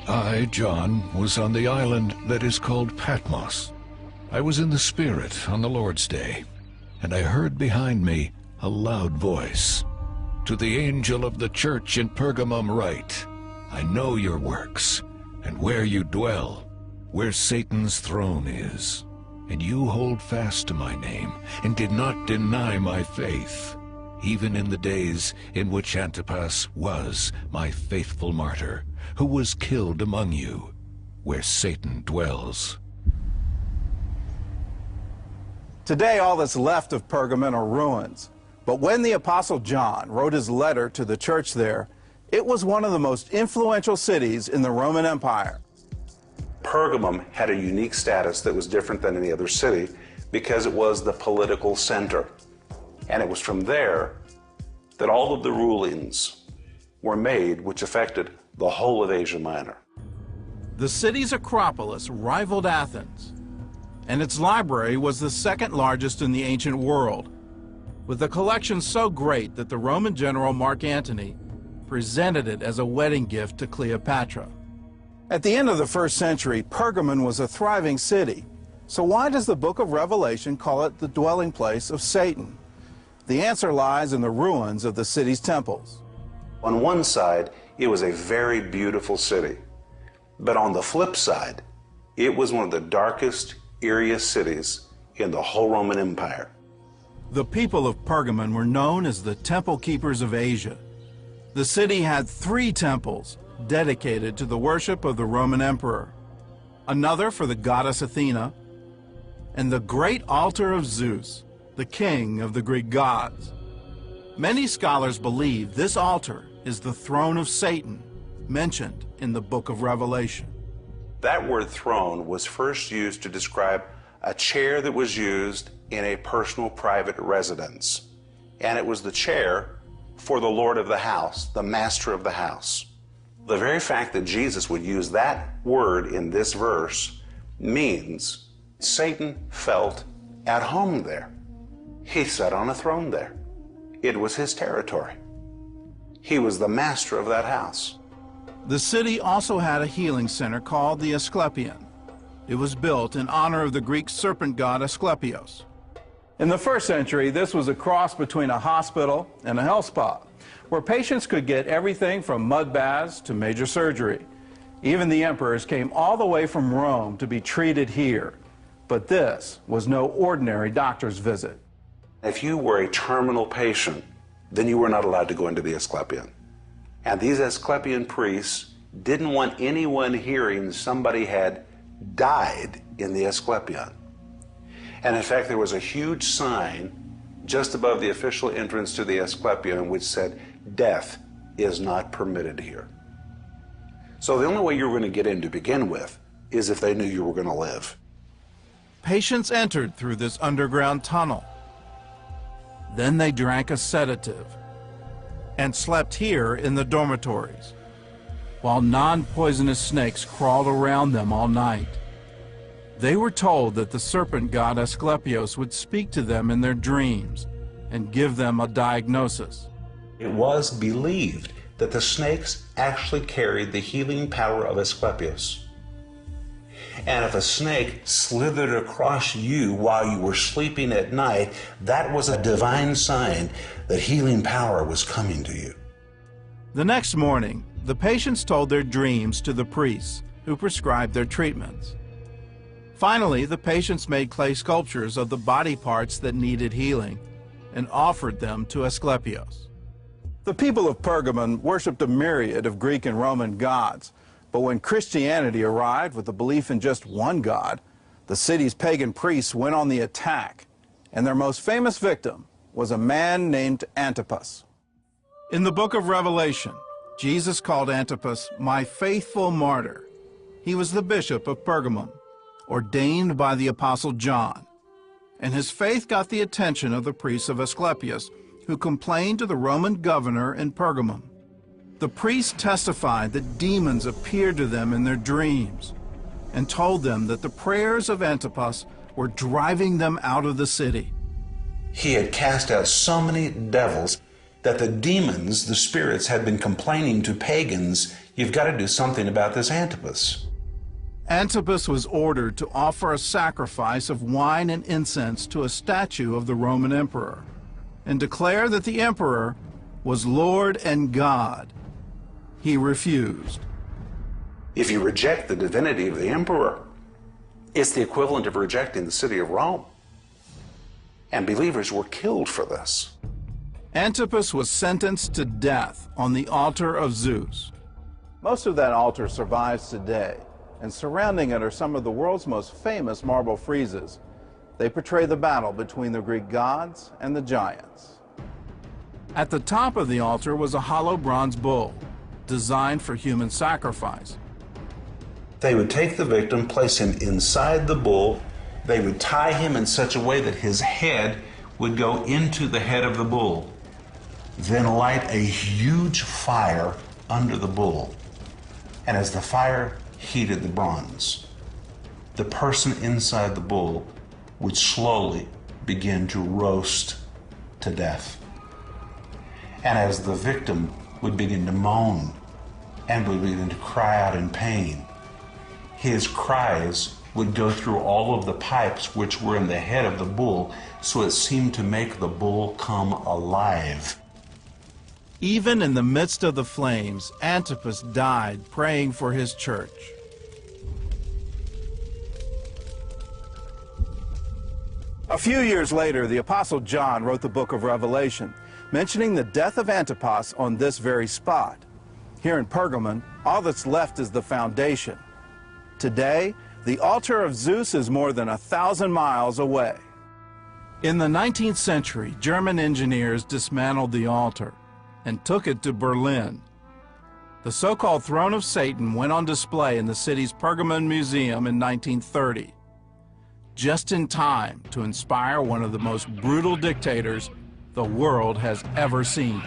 I, John, was on the island that is called Patmos. I was in the Spirit on the Lord's day, and I heard behind me a loud voice. To the angel of the church in Pergamum write, I know your works, and where you dwell, where Satan's throne is. And you hold fast to my name, and did not deny my faith, even in the days in which Antipas was my faithful martyr, who was killed among you, where Satan dwells. Today, all that's left of Pergamum are ruins. But when the Apostle John wrote his letter to the church there, it was one of the most influential cities in the Roman Empire. Pergamum had a unique status that was different than any other city because it was the political center. And it was from there that all of the rulings were made which affected the whole of Asia Minor. The city's Acropolis rivaled Athens, and its library was the second largest in the ancient world, with a collection so great that the Roman general Mark Antony presented it as a wedding gift to Cleopatra. At the end of the 1st century, Pergamum was a thriving city. So why does the book of Revelation call it the dwelling place of Satan? The answer lies in the ruins of the city's temples. On one side, it was a very beautiful city. But on the flip side, it was one of the darkest, eeriest cities in the whole Roman Empire. The people of Pergamum were known as the Temple Keepers of Asia. The city had 3 temples dedicated to the worship of the Roman emperor, another for the goddess Athena, and the great altar of Zeus, the king of the Greek gods. Many scholars believe this altar is the throne of Satan, mentioned in the book of Revelation. That word throne was first used to describe a chair that was used in a personal private residence. And it was the chair for the Lord of the house, the master of the house. The very fact that Jesus would use that word in this verse means Satan felt at home there. He sat on a throne there. It was his territory. He was the master of that house. The city also had a healing center called the Asclepion. It was built in honor of the Greek serpent god Asclepios. In the 1st century, this was a cross between a hospital and a health spa, where patients could get everything from mud baths to major surgery. Even the emperors came all the way from Rome to be treated here. But this was no ordinary doctor's visit. If you were a terminal patient, then you were not allowed to go into the Asclepion. And these Asclepion priests didn't want anyone hearing somebody had died in the Asclepion. And in fact, there was a huge sign just above the official entrance to the Asclepion which said, death is not permitted here. So the only way you were going to get in to begin with is if they knew you were going to live. Patients entered through this underground tunnel. Then they drank a sedative and slept here in the dormitories, while non-poisonous snakes crawled around them all night. They were told that the serpent god Asclepios would speak to them in their dreams and give them a diagnosis. It was believed that the snakes actually carried the healing power of Asclepios. And if a snake slithered across you while you were sleeping at night, that was a divine sign that healing power was coming to you. The next morning, the patients told their dreams to the priests, who prescribed their treatments. Finally, the patients made clay sculptures of the body parts that needed healing and offered them to Asclepios. The people of Pergamum worshipped a myriad of Greek and Roman gods. But when Christianity arrived with the belief in just one God, the city's pagan priests went on the attack, and their most famous victim was a man named Antipas. In the book of Revelation, Jesus called Antipas my faithful martyr. He was the bishop of Pergamum, ordained by the Apostle John, and his faith got the attention of the priests of Asclepius, who complained to the Roman governor in Pergamum. The priests testified that demons appeared to them in their dreams and told them that the prayers of Antipas were driving them out of the city. He had cast out so many devils that the demons, the spirits, had been complaining to pagans, you've got to do something about this Antipas. Antipas was ordered to offer a sacrifice of wine and incense to a statue of the Roman emperor and declare that the emperor was Lord and God. He refused. If you reject the divinity of the emperor, it's the equivalent of rejecting the city of Rome. And believers were killed for this. Antipas was sentenced to death on the altar of Zeus. Most of that altar survives today, and surrounding it are some of the world's most famous marble friezes. They portray the battle between the Greek gods and the giants. At the top of the altar was a hollow bronze bull, designed for human sacrifice. They would take the victim, place him inside the bull. They would tie him in such a way that his head would go into the head of the bull. Then light a huge fire under the bull. And as the fire heated the bronze, the person inside the bull would slowly begin to roast to death. And as the victim would begin to moan and would begin to cry out in pain, his cries would go through all of the pipes which were in the head of the bull, so it seemed to make the bull come alive. Even in the midst of the flames, Antipas died praying for his church. A few years later, the Apostle John wrote the book of Revelation, mentioning the death of Antipas on this very spot. Here in Pergamum, all that's left is the foundation. Today, the altar of Zeus is more than 1,000 miles away. In the 19th century, German engineers dismantled the altar and took it to Berlin. The so-called Throne of Satan went on display in the city's Pergamum Museum in 1930, just in time to inspire one of the most brutal dictators the world has ever seen.